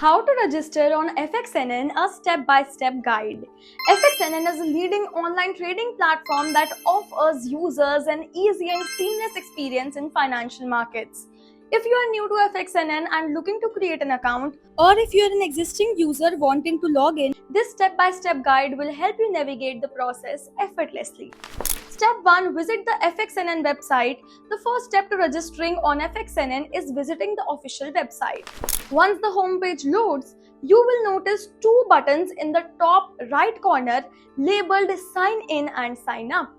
How to register on FXNN, a step-by-step guide. FXNN is a leading online trading platform that offers users an easy and seamless experience in financial markets. If you are new to FXNN and looking to create an account, or if you are an existing user wanting to log in, this step-by-step guide will help you navigate the process effortlessly. Step 1. Visit the FXNN website. The first step to registering on FXNN is visiting the official website. Once the homepage loads, you will notice two buttons in the top right corner labeled Sign In and Sign Up.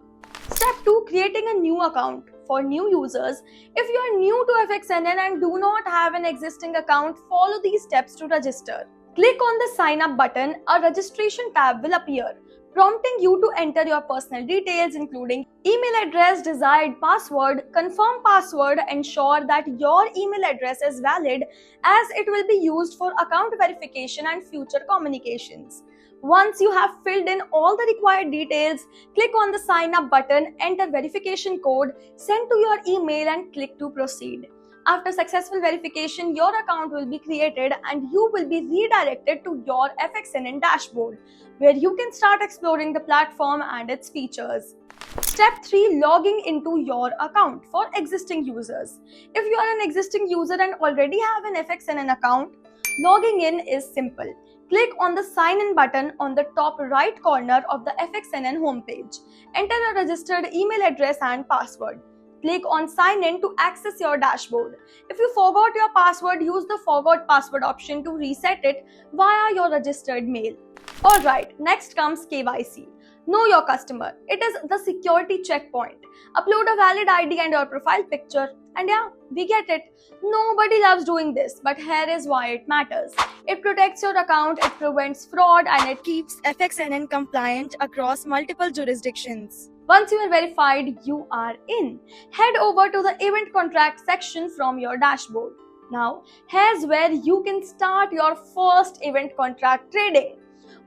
Step 2. Creating a new account. For new users, if you are new to FXNN and do not have an existing account, follow these steps to register. Click on the Sign Up button. A registration tab will appear, prompting you to enter your personal details including email address, desired password, confirm password, ensure that your email address is valid as it will be used for account verification and future communications. Once you have filled in all the required details, click on the sign up button, enter verification code, send to your email and click to proceed. After successful verification, your account will be created and you will be redirected to your FXNN dashboard, where you can start exploring the platform and its features. Step 3. Logging into your account for existing users. If you are an existing user and already have an FXNN account, logging in is simple. Click on the Sign In button on the top right corner of the FXNN homepage. Enter a registered email address and password. Click on Sign In to access your dashboard. If you forgot your password, use the Forgot Password option to reset it via your registered mail. Alright, next comes KYC. Know your customer. It is the security checkpoint. Upload a valid ID and your profile picture. And yeah, we get it. Nobody loves doing this, but here is why it matters. It protects your account, it prevents fraud, and it keeps FXNN compliant across multiple jurisdictions. Once you are verified, you are in. Head over to the event contract section from your dashboard. Now, here's where you can start your first event contract trading.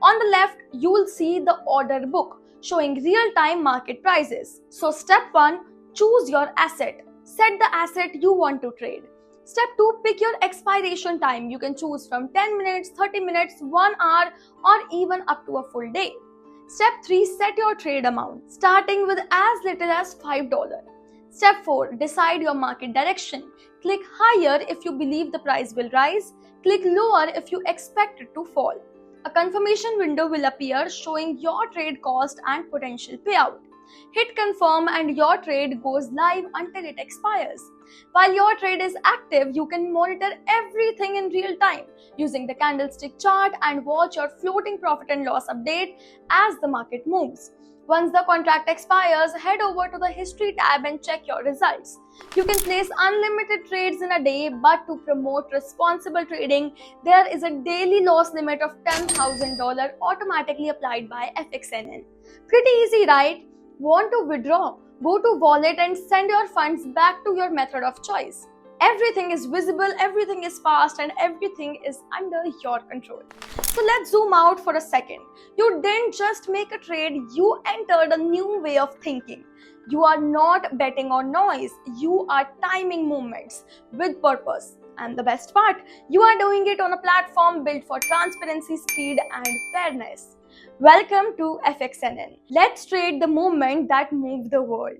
On the left, you will see the order book showing real-time market prices. So step 1, choose your asset. Set the asset you want to trade. Step 2, pick your expiration time. You can choose from 10 minutes, 30 minutes, 1 hour, or even up to a full day. Step 3, set your trade amount, starting with as little as $5. Step 4, decide your market direction. Click higher if you believe the price will rise. Click lower if you expect it to fall. A confirmation window will appear showing your trade cost and potential payout. Hit confirm and your trade goes live until it expires. While your trade is active, you can monitor everything in real time using the candlestick chart and watch your floating profit and loss update as the market moves. Once the contract expires, head over to the History tab and check your results. You can place unlimited trades in a day, but to promote responsible trading, there is a daily loss limit of $10,000 automatically applied by FXNN. Pretty easy, right? Want to withdraw? Go to wallet and send your funds back to your method of choice. Everything is visible, everything is fast, and everything is under your control. So let's zoom out for a second. You didn't just make a trade, you entered a new way of thinking. You are not betting on noise, you are timing movements with purpose. And the best part, you are doing it on a platform built for transparency, speed, and fairness. Welcome to FXNN. Let's trade the movement that moved the world.